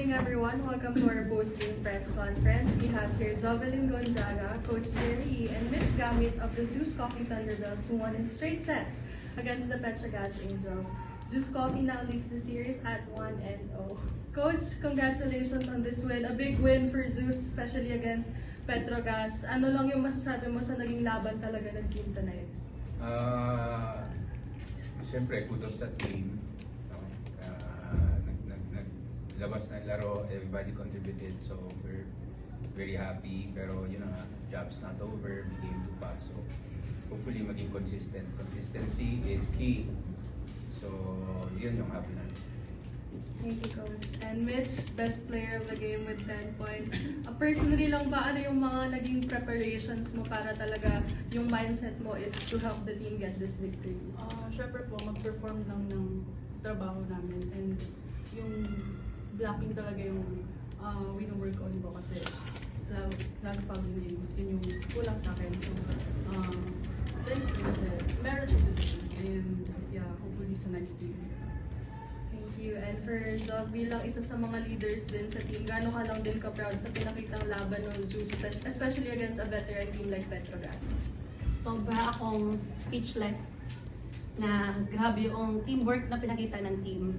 morning, everyone. Welcome to our post-game press conference. We have here Jovelyn Gonzaga, Coach Jerry, and Mitch Gamit of the Zeus Coffee Thunderbirds, who won in straight sets against the Petrogas Angels. Zeus Coffee now leads the series at 1-0. Coach, congratulations on this win. A big win for Zeus, especially against Petrogas. Ano lang yung masasabi mo sa naging laban talaga ng team tonight? Siyempre, kudos sa team. Naglabas ng laro, everybody contributed, so we're very happy. Pero yun nga, job's not over, may game to pa. So hopefully maging consistent. Consistency is key. So yun yung happy namin. Thank you, Coach. And Mitch, best player of the game with 10 points. Personally lang ba, ano yung mga naging preparations mo para talaga yung mindset mo is to help the team get this victory? Syempre po, mag-perform lang ng trabaho namin. And yung blocking talaga yung wino-work on ko kasi last following games, yun yung kulang sa akin. So, meron siya dito. And yeah, hopefully sa next game. And for Jog, bilang isa sa mga leaders din sa team, gaano ka lang din ka-proud sa pinakitang laban ng Zeus, especially against a veteran team like Petrogas? Sobra akong speechless na grabe yung teamwork na pinakita ng team.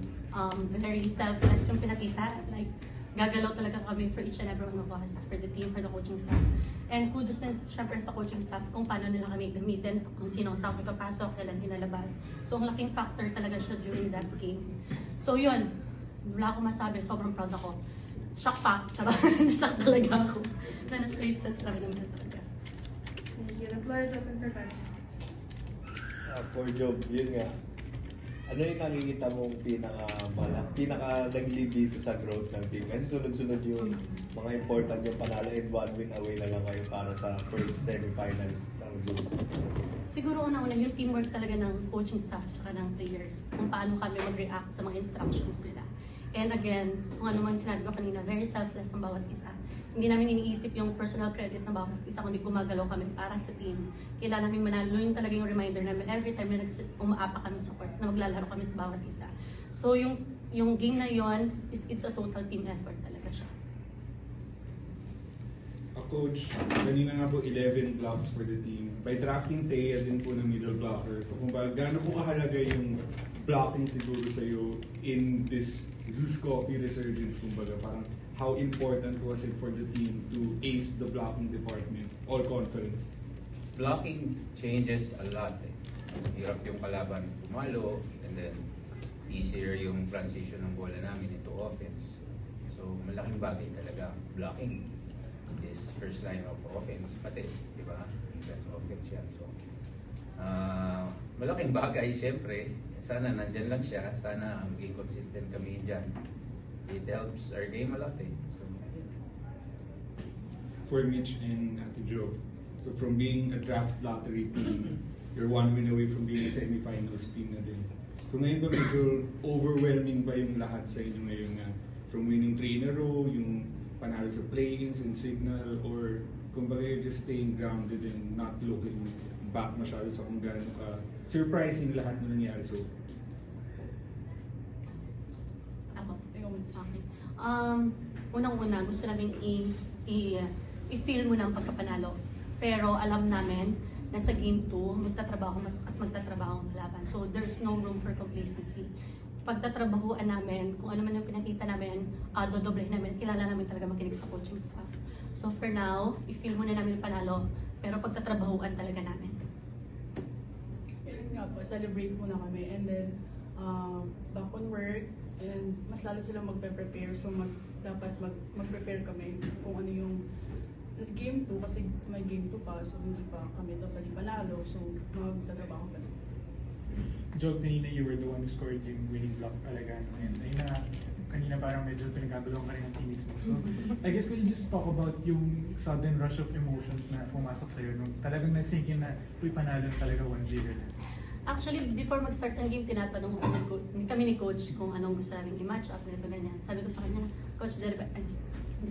Very selfless yung pinakita. Like, gagalaw talaga kami for each and every one of us, for the team, for the coaching staff. And kudos din syempre sa coaching staff kung paano nila kami gamitin, kung sino ang tao ipapasok, kailan hinalabas. So, ang laking factor talaga siya during that game. So, yun. Wala akong masabi. Sobrang proud ako. Shock pa. Shock talaga ako. Na na-straight sets namin ng talaga. Thank you. The floor is open for questions. For Job, yun nga. Ano yung nakikita mong pinaka nag-lead dito sa growth ng team? Kasi sunod-sunod yung mga important yung panalo and 1 win away na lang kayo para sa first semifinals ng Zeus. Siguro una-una yung teamwork talaga ng coaching staff at ng players. Kung paano kami mag-react sa mga instructions nila. And again, kung ano man sinabi ko kanina, very selfless ang bawat isa. Hindi namin iniisip yung personal credit ng bawat isa, kundi gumagalaw kami para sa team. Kailangan namin manalo, yun talaga yung reminder namin every time na umaapa kami sa court, na maglalaro kami sa bawat isa. So yung game na yon it's a total team effort talaga siya. Coach, kanina nga po 11 blocks for the team. By drafting Thea din po ng middle blocker. So kung gaano po kahalaga yung blocking siguro sa'yo in this Zeus Coffee resurgence, kumbaga parang how important was it for the team to ace the blocking department all conference? Blocking changes a lot. Hirap yung kalaban pumalo, and then easier yung transition ng bola namin into offense. So malaking bagay talaga blocking. This first line of offense, pati, di ba? That's offense yan. So, malaking bagay, siyempre. Sana nandyan lang siya. Sana maging consistent kami dyan. It helps our game a lot eh. So, for Mitch and Ate Joe, so from being a draft lottery team, you're 1 win away from being a semifinals team na din. So ngayon ba medyo overwhelming ba yung lahat sa inyo ngayon nga? From winning 3 in a row, yung panalo sa play-ins and signal, or kumbaga you're just staying grounded and not looking back masyado sa kung gaano surprising lahat na nangyari. So, Okay. Unang-una, gusto namin i-feel mo na ang pagkapanalo. Pero alam namin na sa game 2, magtatrabaho ang laban. So there's no room for complacency. Pagtatrabahuan namin, kung ano man yung pinakita namin, dodoblehin namin, kilala namin talaga makinig sa coaching staff. So for now, i-feel mo na namin panalo, pero pagtatrabahuan talaga namin. Yun nga po, celebrate muna kami, and then back on work, and mas lalo silang magpe-prepare, so mas dapat mag-prepare kami kung ano yung game 2, kasi may game 2 pa, so hindi pa kami totally panalo, so magtatrabaho pa rin. Job, kanina you were the one who scored yung winning block talaga. And ayun na, kanina parang medyo pinagkagulong ka rin ng teammates mo. So, I guess could you just talk about yung sudden rush of emotions na pumasok sa'yo nung talagang nag-sink in na, uy, panalo talaga 1-0 na? Actually, before mag-start ng game, tinatanong kami ni Coach kung anong gusto namin i-match up, ganito ganyan. Sabi ko sa kanya, Coach, hindi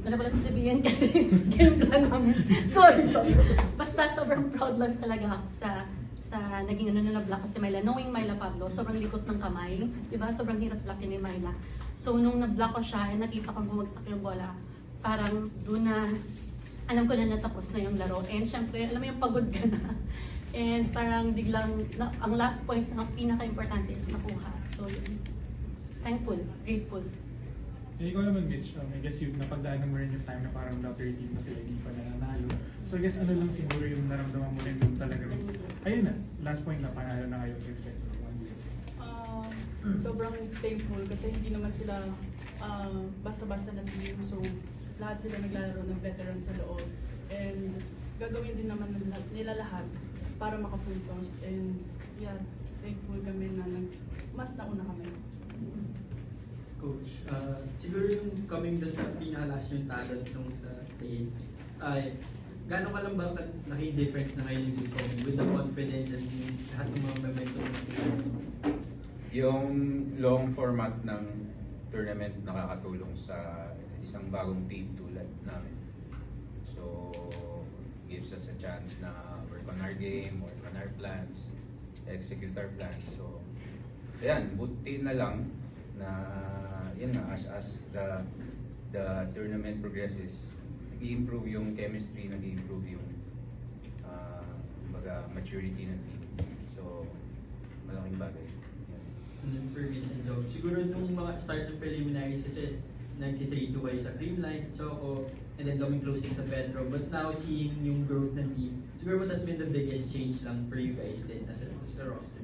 ko na pala sasabihin kasi game plan namin. Sorry. Basta sobrang proud lang talaga ako sa sa naging ano na block kasi Myla, knowing Myla Pablo, sobrang likot ng kamay, di ba? Sobrang hirap blockin ni Myla. So nung na-block ko siya, nakita ko bumagsak yung bola, parang doon na, alam ko na natapos na yung laro. And syempre, alam mo yung pagod ka na. And parang biglang, ang last point na pinaka-importante is nakuha. So yun, thankful, grateful. Eh, ikaw naman, Mitch, I guess yung napagdaanan mo rin yung time na parang lottery team na sila hindi pa nananalo. So I guess ano lang siguro yung naramdaman mo rin yung talaga. Ayun na, last point na panalo na kayo against Metro 1-0. Sobrang thankful kasi hindi naman sila basta-basta na team. So lahat sila naglalaro ng veteran sa loob. And gagawin din naman nila lahat para maka-full toss. And yeah, thankful kami na mas nauna kami. Coach, siguro yung coming doon sa pinakalas yung talent nung sa game, gano'n ka lang ba naki-difference na ngayon yung Zuzcom with the confidence and lahat ng mga momentum? Yung long format ng tournament nakakatulong sa isang bagong team tulad namin. So, gives us a chance na work on our game, work on our plans, execute our plans. So, ayan, buti na lang na yun nga, as the tournament progresses, nag-i-improve yung chemistry, nag-i-improve yung maturity ng team. So, malaking bagay. And then for Mitch and Joe, siguro nung mga start ng preliminaries kasi 93-2 kayo sa Creamline, sa Choco, and then coming close din sa Petro. But now seeing yung growth ng team, siguro what has been the biggest change lang for you guys din as a roster?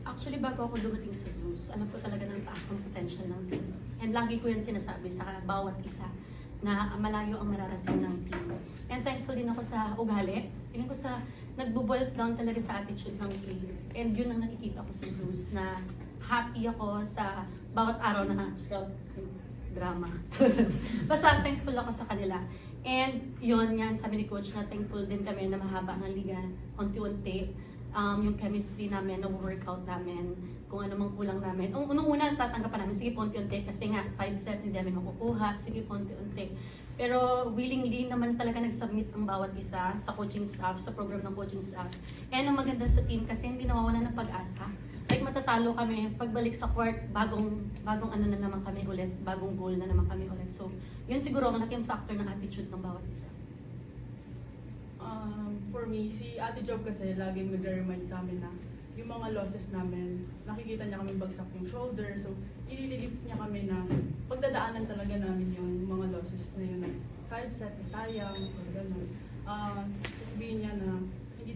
Actually, bago ako dumating sa Blues, alam ko talaga ng taas ng potential ng team. And lagi ko yan sinasabi sa bawat isa na malayo ang mararating ng team. And thankful din ako sa ugali. Tingin ko sa nagbo-boils down talaga sa attitude ng player. And yun ang nakikita ko sa Zeus na happy ako sa bawat araw na drama. Basta thankful ako sa kanila. And yun nga, sabi ni Coach na thankful din kami na mahaba ng liga, unti-unti. Yung chemistry namin, workout namin, kung ano mang kulang namin. Unang-una, tatanggapan namin, sige unti-unti, kasi nga 5 sets hindi namin makukuha, sige unti-unti. Pero willingly naman talaga nag-submit ang bawat isa sa coaching staff, sa program ng coaching staff. And ang maganda sa team kasi hindi nawawala ng pag-asa. Like matatalo kami, pagbalik sa court, bagong ano na naman kami ulit, bagong goal na naman kami ulit. So, yun siguro ang laking factor ng attitude ng bawat isa. For me, si Ate Job kasi laging nagre-remind sa amin na yung mga losses namin, nakikita niya kami bagsak yung shoulder. So, ililift niya kami na pagdadaanan talaga namin yung mga losses na yun. 5 set na sayang, or gano'n. Sabihin niya na hindi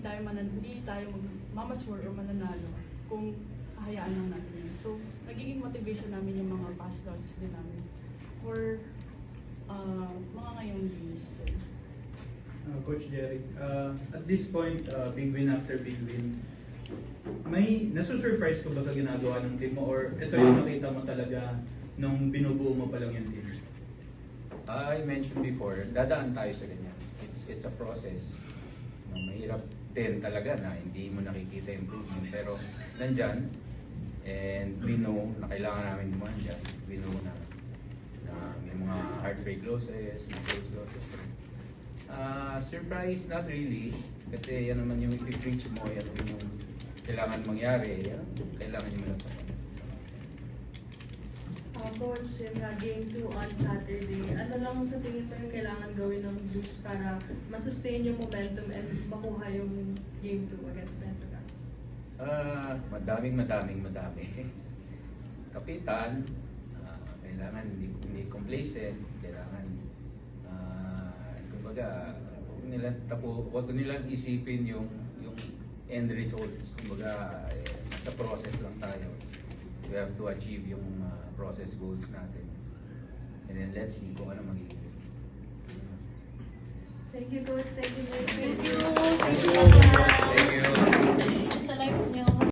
tayo mamature or mananalo kung hahayaan lang natin yun. So, nagiging motivation namin yung mga past losses din namin for mga ngayong games din. Coach Jerry, at this point, big win after big win, may nasusurprise ko ba sa ginagawa ng team mo or ito yung nakita mo talaga nung binubuo mo pa lang yung team? I mentioned before, dadaan tayo sa ganyan. It's a process. Mahirap din talaga na hindi mo nakikita improvement pero nandyan and we know na kailangan namin dumaan dyan. We know na may mga heartbreak losses, may sales losses. Surprise, not really. Kasi yan naman yung i-preach mo, yan yung kailangan mangyari, yan, kailangan nyo malagpasan. Coach, yung Game 2 on Saturday, ano lang sa tingin mo yung kailangan gawin ng Zeus para masustain yung momentum and makuha yung Game 2 against Metrogas? Madaming. Kapitan, kailangan hindi complacent, kailangan huwag nilang isipin yung end results. Kumbaga, sa process lang tayo. We have to achieve yung process goals natin. And then let's see kung ano magiging. Thank you, Coach. Thank you, Mary. Thank you.